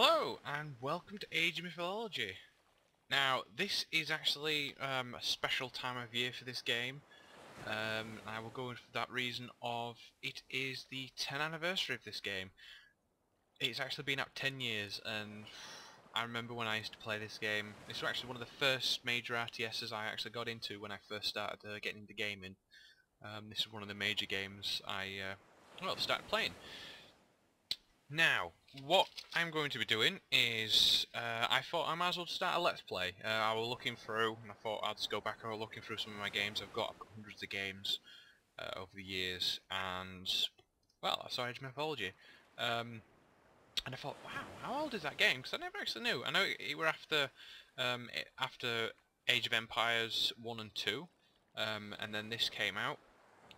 Hello and welcome to Age of Mythology. Now this is actually a special time of year for this game. I will go in for that reason of it is the 10th anniversary of this game. It's actually been out 10 years and I remember when I used to play this game. This was actually one of the first major RTSs I actually got into when I first started getting into gaming. This is one of the major games I started playing. Now, what I'm going to be doing is, I thought I might as well start a let's play. I was looking through, and I thought I'd just go back and looking through some of my games. I've got hundreds of games over the years, and, well, I saw Age of Mythology. And I thought, wow, how old is that game? Because I never actually knew. I know it were after Age of Empires 1 and 2, and then this came out,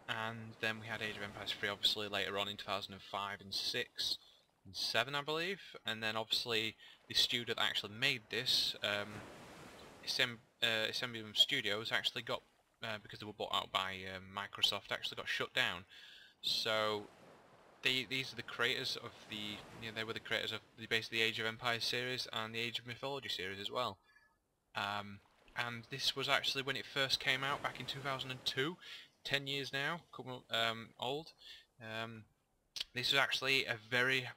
and then we had Age of Empires 3 obviously later on in 2005 and 6. And 7 I believe, and then obviously the studio that actually made this, Assembly Studios, actually got, because they were bought out by Microsoft, actually got shut down. So these are the creators of the, they were the creators of basically the Age of Empires series and the Age of Mythology series as well. And this was actually when it first came out back in 2002, 10 years now, old. This was actually a very,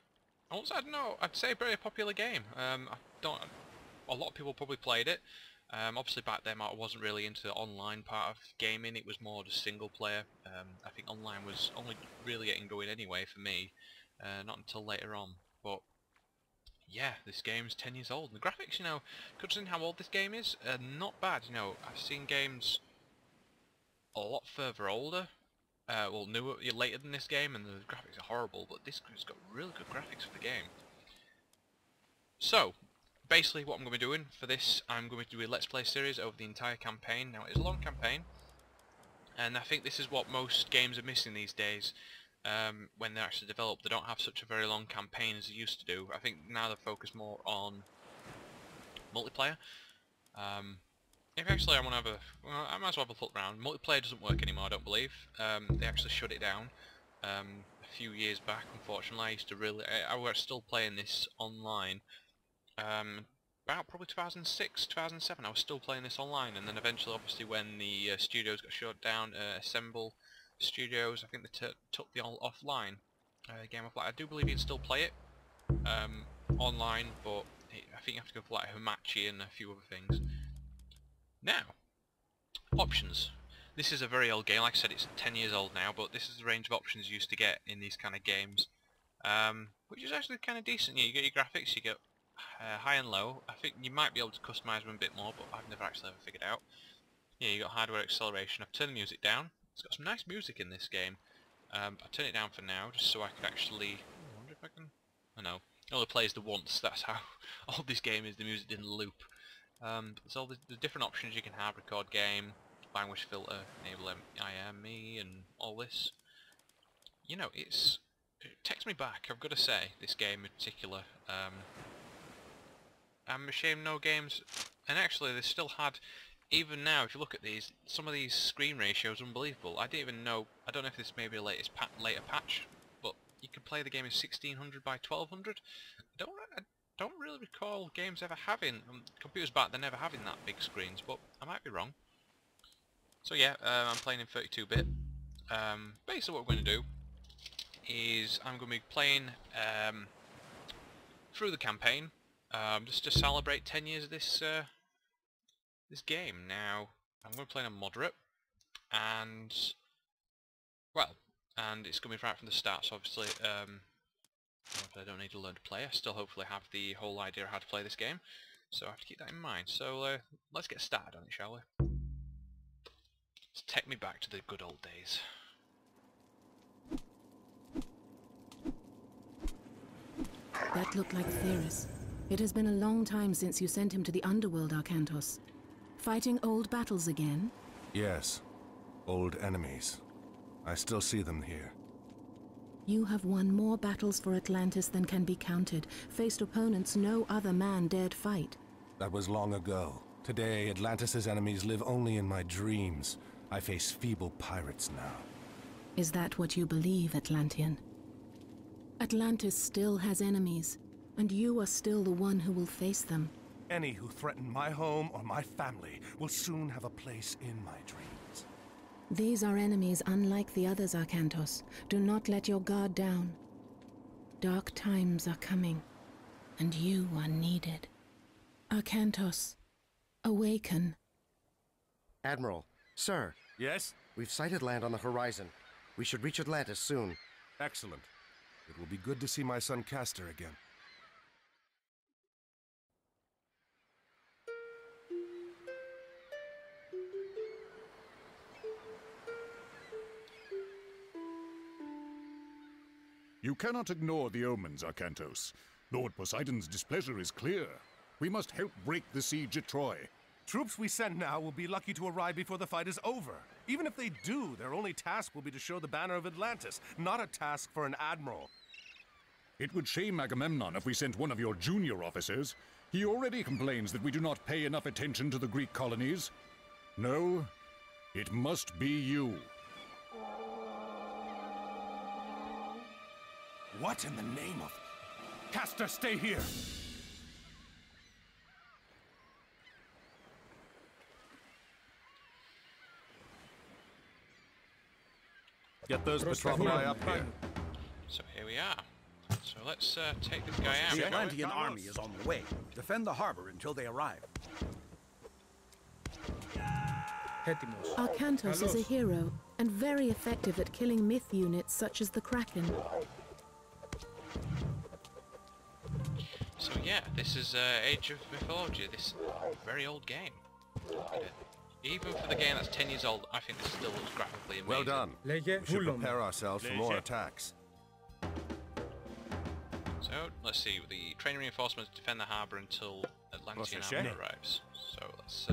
I'd say a very popular game. A lot of people probably played it. Obviously back then I wasn't really into the online part of gaming, it was more just single player. I think online was only really getting going anyway for me, not until later on. But yeah, this game's 10 years old. And the graphics, considering how old this game is, not bad. I've seen games a lot further older. Well, newer, later than this game, and the graphics are horrible, but this game's got really good graphics for the game. So, basically what I'm going to be doing for this, I'm going to do a Let's Play series over the entire campaign. Now, it's a long campaign, and I think this is what most games are missing these days. When they're actually developed, they don't have such a very long campaign as they used to do. I think now they focus more on multiplayer. If actually I want to have I might as well have a look around. Multiplayer doesn't work anymore, I don't believe. They actually shut it down a few years back, unfortunately. I used to I was still playing this online. About probably 2006, 2007, I was still playing this online, and then eventually, obviously, when the studios got shut down, Assemble Studios, I think they took the offline game offline. I do believe you can still play it online, but I think you have to go for like Hamachi and a few other things. Now, options. This is a very old game. Like I said, it's 10 years old now, but this is the range of options you used to get in these kind of games, which is actually kind of decent. You get your graphics, you get high and low. I think you might be able to customize them a bit more, but I've never actually ever figured out. Yeah, you got hardware acceleration. I've turned the music down. It's got some nice music in this game. I'll turn it down for now, just so I could actually. I wonder if I can. I know. It only plays the once. That's how old this game is. The music didn't loop. There's all the different options you can have: record game, language filter, enable IME, and all this. It takes me back, I've got to say, this game in particular. I'm ashamed no games, and actually they still had, even now if you look at these, some of these screen ratios are unbelievable. I didn't even know, I don't know if this may be a later patch, but you can play the game in 1600 by 1200. I don't really recall games ever having, computers back then never having that big screens, but I might be wrong. So yeah, I'm playing in 32-bit. Basically what we're going to do is I'm going to be playing through the campaign, just to celebrate 10 years of this game. Now, I'm going to play on moderate, and, well, and it's going to be right from the start, so obviously, I don't need to learn to play. I still hopefully have the whole idea of how to play this game, so I have to keep that in mind. So let's get started on it, shall we? Let's take me back to the good old days. That looked like Theris. It has been a long time since you sent him to the underworld, Arcantos. Fighting old battles again? Yes. Old enemies. I still see them here. You have won more battles for Atlantis than can be counted, faced opponents no other man dared fight. That was long ago. Today, Atlantis' enemies live only in my dreams. I face feeble pirates now. Is that what you believe, Atlantean? Atlantis still has enemies. and you are still the one who will face them. Any who threaten my home or my family will soon have a place in my dreams. These are enemies unlike the others, Arkantos. Do not let your guard down. Dark times are coming, and you are needed. Arkantos, awaken. Admiral, sir, Yes? we've sighted land on the horizon. We should reach Atlantis soon. Excellent. It will be good to see my son Castor again. You cannot ignore the omens, Arkantos. Lord Poseidon's displeasure is clear. We must help break the siege at Troy. Troops we send now will be lucky to arrive before the fight is over. Even if they do, their only task will be to show the banner of Atlantis, not a task for an admiral. It would shame Agamemnon if we sent one of your junior officers. He already complains that we do not pay enough attention to the Greek colonies. No, it must be you. What in the name of... Castor, stay here! Get those Petrovoi up here. So here we are. So let's take this guy out. The Atlantean army is on the way. Defend the harbor until they arrive. Arkantos is a hero, and very effective at killing myth units such as the Kraken. So yeah, this is Age of Mythology, this very old game. Look at it. Even for the game that's 10 years old, I think this still looks graphically amazing. Well done. We should prepare ourselves for more attacks. So, let's see, the training reinforcements defend the harbour until Atlantean army arrives. So let's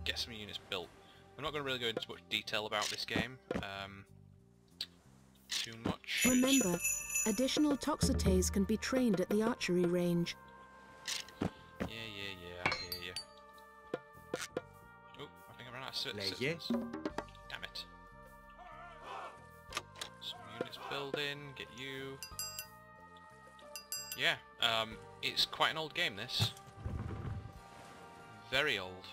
get some units built. I'm not going to really go into much detail about this game. Too much. Remember, additional Toxotes can be trained at the archery range. Yeah, I hear you. Oh, I think I ran out of citizens. Damn it. Some units building, get you. Yeah, it's quite an old game, this. Very old.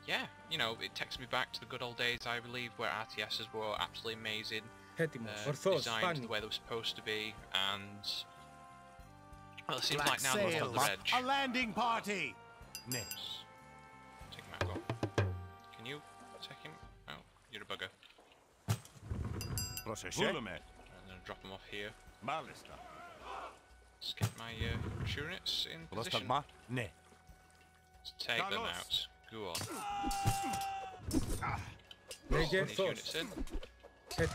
Yeah, you know, it takes me back to the good old days, I believe, where RTSs were absolutely amazing. Designed the way they were supposed to be, and... Well, it seems like now they're on the edge. A landing party! Nice. Take him out, go. Can you take him? Oh, you're a bugger. I'm gonna drop him off here. Let's get my units in position. Let's take them out. Go on. These units in. Good.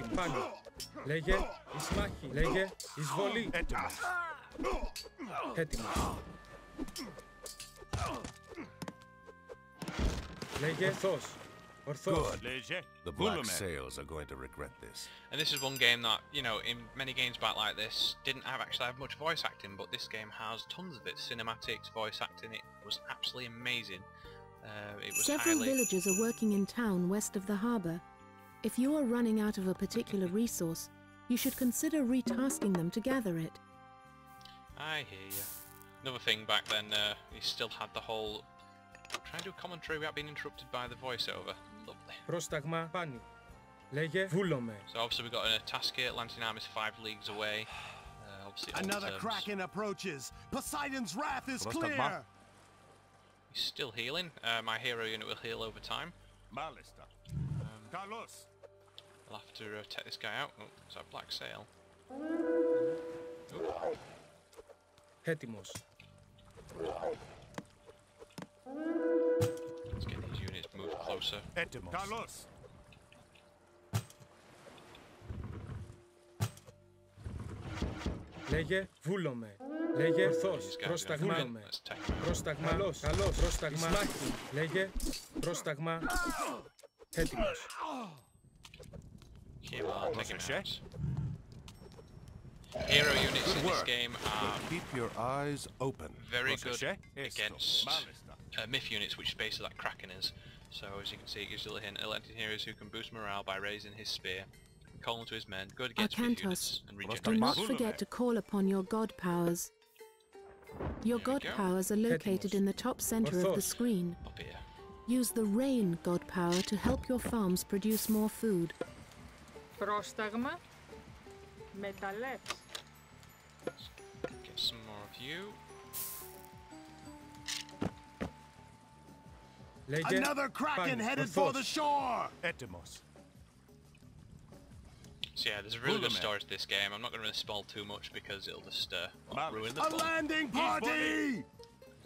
The Black Sails are going to regret this. And this is one game that, you know, in many games back like this, didn't actually have much voice acting, but this game has tons of it. Cinematics, voice acting, it was absolutely amazing. It was Several villagers are working in town west of the harbour. If you are running out of a particular resource, you should consider retasking them to gather it. I hear you. Another thing back then, you still had the whole... Try and do commentary without being interrupted by the voiceover. Lovely. So obviously we've got a task here. Atlantean Army's 5 leagues away. Obviously another Kraken approaches. Poseidon's wrath is clear. He's still healing. My hero unit will heal over time. I'll have to take this guy out. Oh, is that Black Sail? Oh. Let's get these units moved closer. Λέγε ορθός, πρόσταγμα, πρόσταγμα, καλός, πρόσταγμα, λέγε, πρόσταγμα, έτοιμος. Hero units in this game are keep your eyes open. Very good against myth units, which is basically like Kraken is. So as you can see, it gives you a little hint. Atlantean heroes who can boost morale by raising his spear. calling to his men, good against weak Arkantos, units, and do regenerate. not forget to call upon your god powers. Your There we god go. powers are located in the top center of the Orthos. screen. Up here. Use the rain god power to help your farms produce more food. Πρόσταγμα. Μεταλλεύς. Get some more of you. Λέγε. Another kraken Πάνι. headed for the Ορθώς. shore! Etymos. So yeah, there's a really good Bulame. story to this game. I'm not going to really spoil too much because it'll just ruin the A fun. landing party!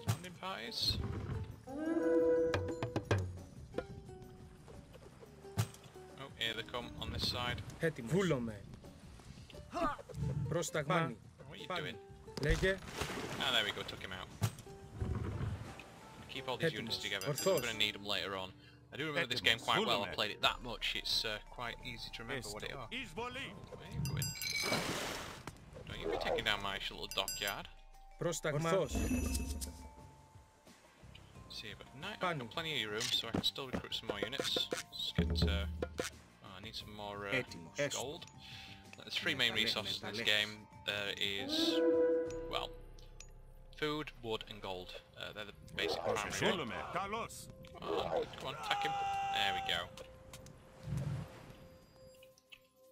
Landing parties. Oh, here they come on this side. Έτοιμος. Βούλομαι. Πρόσταγμα. What are you doing? Λέγε. Ah, there we go, took him out. Keep all these units together because I'm going to need them later on. I do remember this game quite well. I played it that much. It's quite easy to remember what it are. Oh, where are you going? Don't you be taking down my little dockyard. Πρόσταγμα. Ορθώς. See, but I've got plenty of room, so I can still recruit some more units. Let's get. I need some more gold. There's three main resources in this game. There is, well, food, wood, and gold. They're the basic primary ones. Come on, attack him. There we go.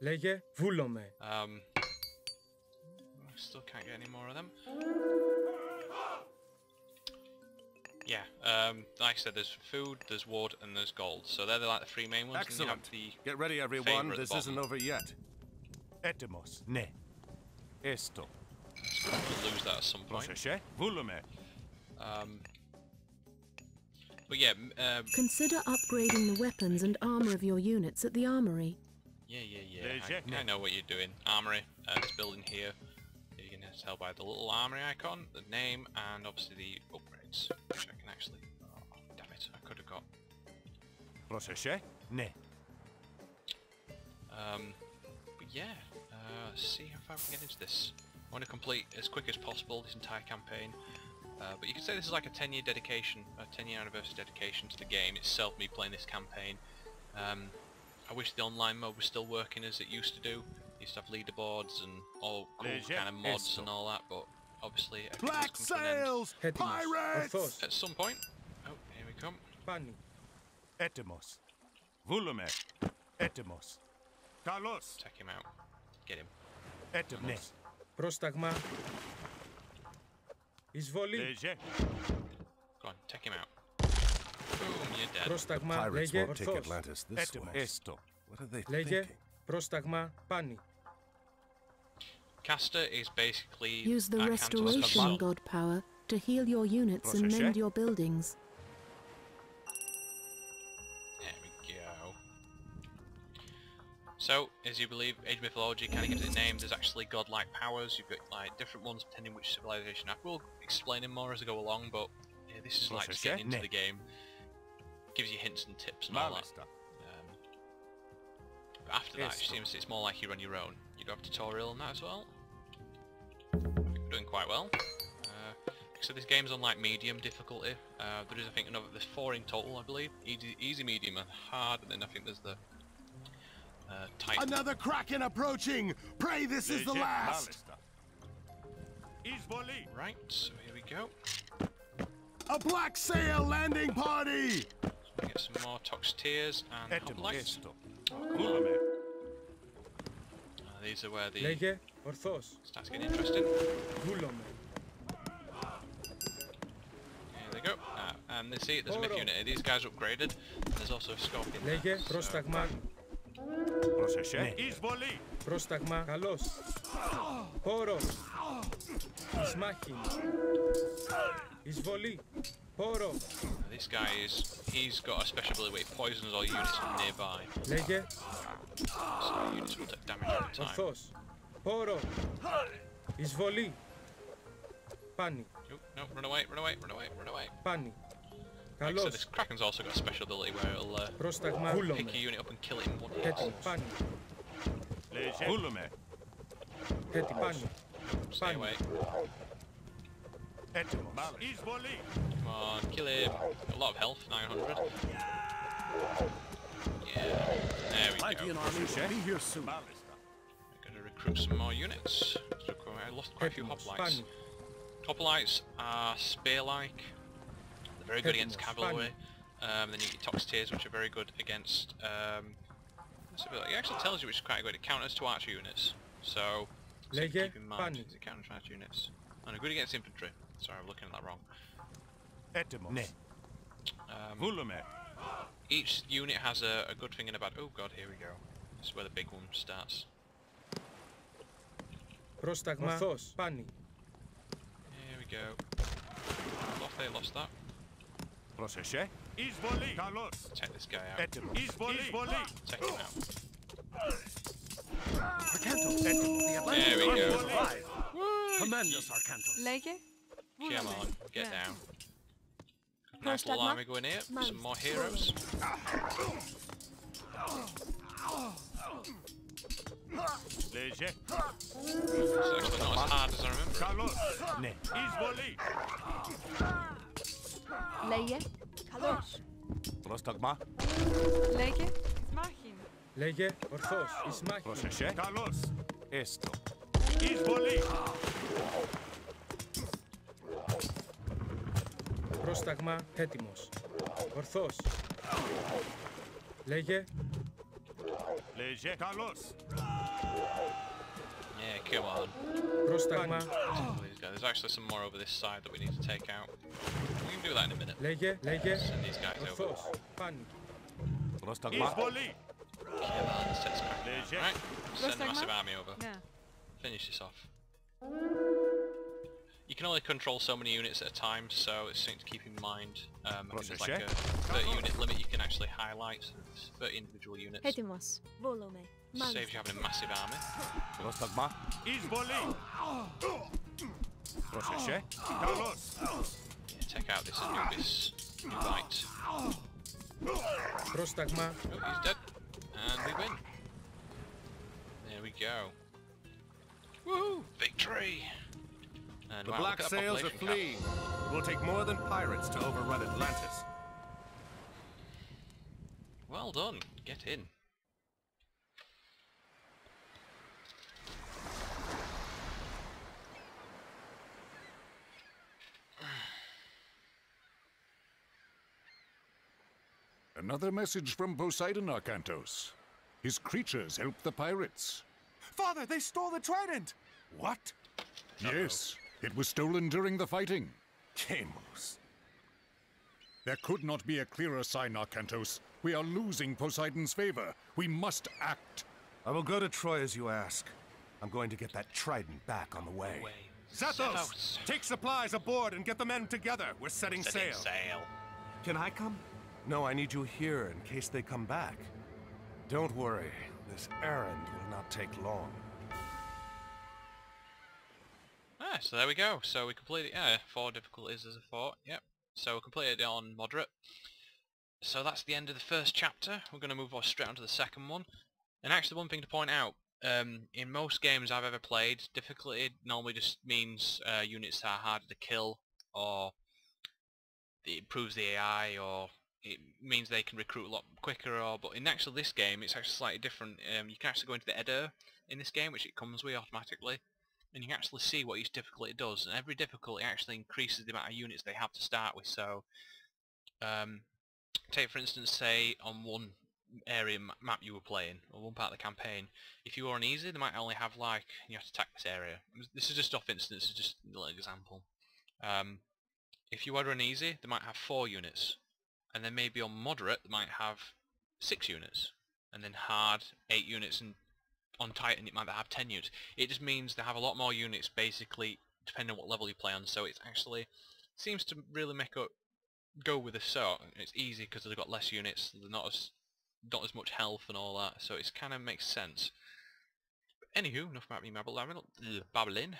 Λέγε. Βούλομαι. I still can't get any more of them. Yeah, like I said, there's food, there's wood, and there's gold. So they're like the three main ones. And you have Excellent. the Get ready, everyone. favourite This at the isn't bottom. over yet. Etymos. Ne. Esto. We'll lose that at some point. Proseche. Volume. But yeah, Consider upgrading the weapons and armor of your units at the armory. yeah. I know what you're doing. Armory, this building here. You can tell by the little armory icon, the name, and obviously the upgrades, which I can actually. Oh, damn it! I could have got. Proseche. Ne. But yeah, let's see how far we can get into this. I want to complete as quick as possible this entire campaign. But you could say this is like a 10-year dedication, a 10-year anniversary dedication to the game itself, me playing this campaign. I wish the online mode was still working as it used to do. It used to have leaderboards and all cool kind of mods and all that, but obviously Black sails! Pirates! Ορθώς. at some point. Oh, here we come. Πάνι. Etymos. Volume. Etymos. Kalos. Take him out. Get him. Etymos. Πρόσταγμα. Εισβολή. Leger. Go on, take him out. Boom, you're dead. Πρόσταγμα. Pirates Λέγε. won't take Ορθώς. Atlantis this way. Esto. What are they Λέγε. thinking? Πρόσταγμα. Πάνι. Caster is basically Use the Arkantos' restoration god. god power to heal your units and mend your buildings. There we go. So, as you believe, Age of Mythology kind of gives it a name. There's actually godlike powers. You've got like different ones depending which civilization. I will explain them more as I go along, but yeah, this is like just getting into the game. Gives you hints and tips and all that. But after that, it seems it's more like you're on your own. You do have a tutorial on that as well. We're doing quite well. So this game's on like medium difficulty. There is, I think, there's 4 in total, I believe. Easy, medium, and hard, and then I think there's the tight. Another kraken approaching! Pray this is the last! Right, so here we go. A black sail landing party! We get some more Toxteers and Hoplites. Volume. These are where the Λέγε. Ορθώς. starts getting interesting. Βούλομαι. Here they go. And they see there's a myth unit. These guys are upgraded. There's also a scorpion. Λέγε. So, Πρόσταγμα. Proseche. Πρόσταγμα. Καλώς. Πόρος. Εις μάχην. Εισβολή. Πόρο. this guy he's got a special ability where he poisons all units from nearby. Λέγε. So units will take damage over time. Ορθώς. Πόρο. Εισβολή. Πάνι. Oh, no, run away, run away, run away, run away. Πάνι. Like I said, Καλώς. this Kraken's also got a special ability where it'll Πρόσταγμα. pick Βούλομαι. your unit up and kill it in one hit. Έτοιμο. Πάνι. Volume. Έτοιμο. Πάνι. Stay Πάνι. away. Etymos. Come on, kill him. Got a lot of health, 900. Yeah, there we Plenty go. an army will be here soon. We're going to recruit some more units. I lost quite a few hoplites. Hoplites are spear-like. They're very good against cavalry. Then you get Toxteers, which are very good against... it actually tells you which is quite good. It counters to archer units. So keep in mind, it counters to archer units. And good against infantry. Sorry, I'm looking at that wrong. Each unit has a good thing and a bad... Oh god, here we go. This is where the big one starts. Πρόσταγμα. Ορθώς. Πάνι. Here we go. They lost that. Πρόσεχε. Take this guy out. Take him out. Arcantos. The There we Atlantic go. army has arrived. Command us, Arcantos. Λέγε. Come on, get down. Nice little army going here. Some more heroes. It's actually not as hard as I remember. Λέγε. Καλώς. Πρόσταγμα. Λέγε. Μάχην. Λέγε. Ορθώς. Εις μάχη. Πρόσεχε. Έστω. Πρόσταγμα. Έτοιμος. Ορθώς. Λέγε. Yeah, come on. Πρόσταγμα. There's actually some more over this side that we need to take out. We can do that in a minute. Λέγε. Λέγε. Send these guys over. Ορθώς. Πάνι. Πρόσταγμα. Come on, let's take this crap down. Right, send a massive army over. Ναι. Finish this off. You can only control so many units at a time, so it's something to keep in mind. I think there's like a 30 unit limit you can actually highlight, so there's 30 individual units. Έτοιμος. Βόλομαι. Saves you having a massive army. Πρόσταγμα. Πρόσεχε. Yeah, take out this Anubis Nubite. Πρόσταγμα. Oh, he's dead. And we win. There we go. Woohoo! Victory! And The wow, black look at that sails are population fleeing. It will take more than pirates to overrun Atlantis. Well done. Get in. Another message from Poseidon, Arcantos. His creatures help the pirates. Father, they stole the trident! What? Yes, it was stolen during the fighting. Chamos. There could not be a clearer sign, Arcantos. We are losing Poseidon's favor. We must act. I will go to Troy as you ask. I'm going to get that trident back on the way. Zethos! Take supplies aboard and get the men together. We're setting sail. Can I come? No, I need you here in case they come back. Don't worry. This errand will not take long. Ah, so there we go. So we completed, yeah, 4 difficulties as a fort, yep. So we completed it on moderate. So that's the end of the first chapter. We're going to move on straight on to the second one. And actually one thing to point out, in most games I've ever played, difficulty normally just means units that are harder to kill, or it improves the AI, or it means they can recruit a lot quicker, but in actually this game it's actually slightly different. You can actually go into the editor in this game, which it comes with automatically, and you can actually see what each difficulty does, and every difficulty actually increases the amount of units they have to start with. So take for instance, say on one area map you were playing, or one part of the campaign, if you were on easy they might only have like, you have to attack this area. This is just off instance, it's just a little example. If you were on easy they might have 4 units, and then maybe on moderate they might have 6 units, and then hard 8 units, and on Titan it might have 10 units. It just means they have a lot more units basically depending on what level you play on, so it actually seems to really make up go with the sort. It's easy because they've got less units, they're not as much health and all that, so it kind of makes sense. But anywho, enough about me babbling.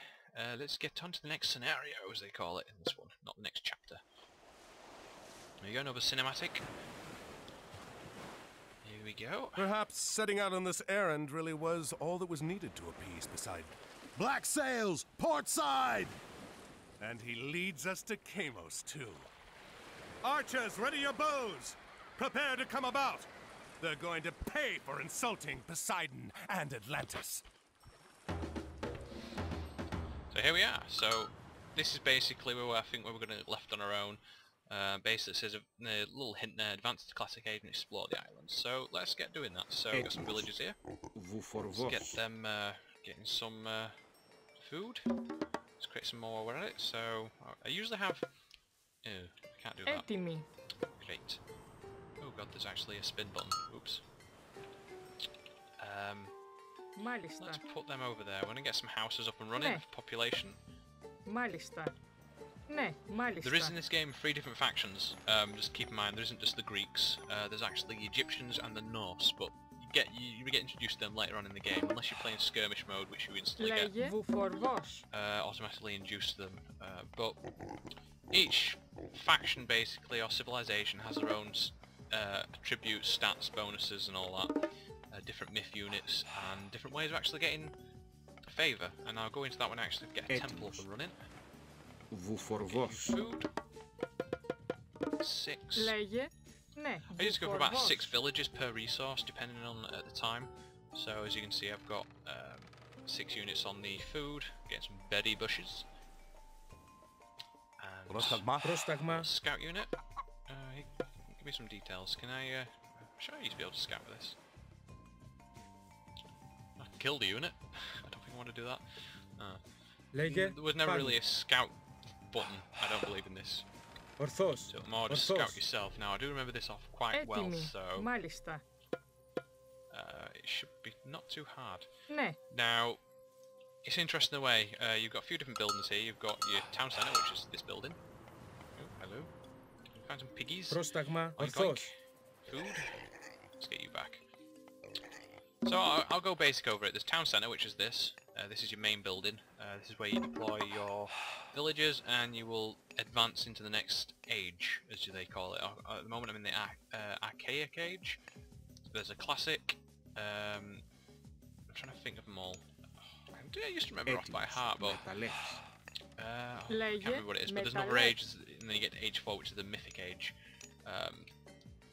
Let's get on to the next scenario, as they call it in this one, not the next chapter. There you go, another cinematic. Here we go. Perhaps setting out on this errand really was all that was needed to appease Poseidon. Black sails, port side! And he leads us to Chamos, too. Archers, ready your bows! Prepare to come about! They're going to pay for insulting Poseidon and Atlantis. So here we are. So this is basically where I think we're going to left on our own. Basically it says a little hint there, advance to classic age and explore the island. So let's get doing that. So we've got some villagers here. Let's get them getting some food. Let's create some more while we're at it. So I usually have... Ew, I can't do that. Έτοιμοι. Great. Oh god, there's actually a spin button. Oops. Μάλιστα. Let's put them over there. We're going to get some houses up and running for population. Μάλιστα. Ναι, μάλιστα. There is in this game 3 different factions. Just keep in mind, there isn't just the Greeks. There's actually the Egyptians and the Norse, but you get introduced to them later on in the game, unless you're playing skirmish mode, which you instantly get automatically induced them. But each faction, basically, or civilization, has their own attributes, stats, bonuses, and all that. Different myth units and different ways of actually getting favour. And I'll go into that when I actually get a temple up and running. Food. 6. Λέγε. Ναι. I used to go for about 6 villages per resource, depending on at the time. So as you can see, I've got 6 units on the food, getting some berry bushes. And Πρόσταγμα. scout unit. Give me some details. Can I? I'm sure I used to be able to scout with this. I can kill the unit. I don't think I want to do that. Λέγε. There was never Πάλι. really a scout button. I don't believe in this. Ορθώς. So more just scout yourself. Now I do remember this off quite well, Έτοιμοι. so Μάλιστα. it should be not too hard. Ναι. Now, it's interesting the way you've got a few different buildings here. You've got your town centre, which is this building. Oh, hello. Find some piggies. Πρόσταγμα. Oink, Ορθώς. oink. Food. Let's get you back. So I'll go basic over it. There's town centre, which is this. This is your main building. This is where you deploy your villagers, and you will advance into the next age, as they call it. At the moment I'm in the archaic age. There's a classic. I'm trying to think of them all. I used to remember off by heart, but I can't remember what it is. But there's another age, and then you get to age 4, which is the mythic age.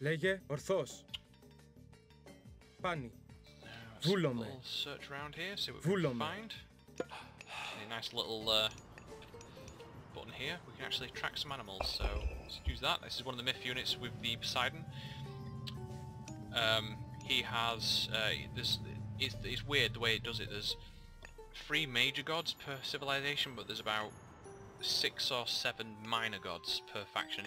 Λέγε. Ορθώς. Πάνι. We'll Βούλομαι. search around here, see what we can Βούλομαι. find. A nice little button here. We can actually track some animals, so let's use that. This is one of the myth units with the Poseidon. He has it's weird the way it does it. There's 3 major gods per civilization, but there's about 6 or 7 minor gods per faction.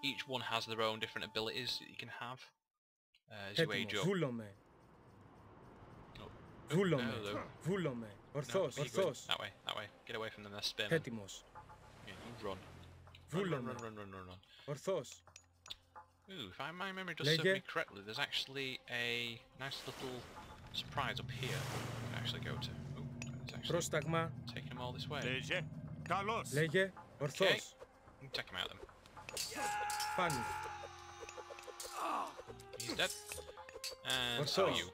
Each one has their own different abilities that you can have as you age Έτοιμος. up. Βούλομαι. Oh, Βούλομαι. no, no. Βούλομαι. No, Ορθώς. keep going. Ορθώς. That way. Get away from them, they're spamming. Έτοιμος. Yeah, you run. Βούλομαι. Run. Ορθώς. Ooh, if my memory does serve Λέγε. me correctly, there's actually a nice little surprise up here we can actually go to. Oh, it's actually Πρόσταγμα. taking them all this way. Λέγε. Καλώς. Λέγε. Ορθώς. You can take him out then. Πάνι. He's dead. And What's so are up? you.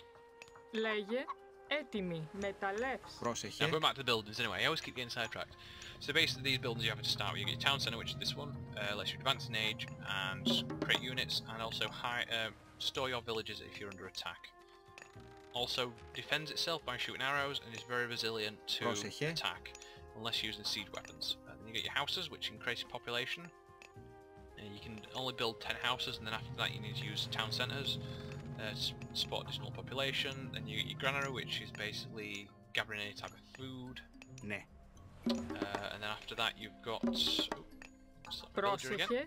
Λέγε. Έτοιμοι. Μεταλλεύς. Now going back to the buildings anyway, I always keep getting sidetracked. So basically these buildings you have to start with. You get your town centre, which is this one, lets you advance in age and create units, and also store your villages if you're under attack. Also defends itself by shooting arrows and is very resilient to attack, unless using siege weapons. Then you get your houses, which increase your population. And you can only build 10 houses, and then after that you need to use town centres to support additional population. Then you get your granary, which is basically gathering any type of food. Ναι. And then after that you've got villager again. Πρόσεχε.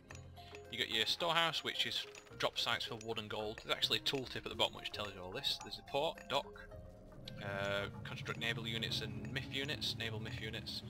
You got your storehouse, which is drop sites for wood and gold. There's actually a tooltip at the bottom which tells you all this. There's a port, dock, construct naval units and myth units, naval myth units.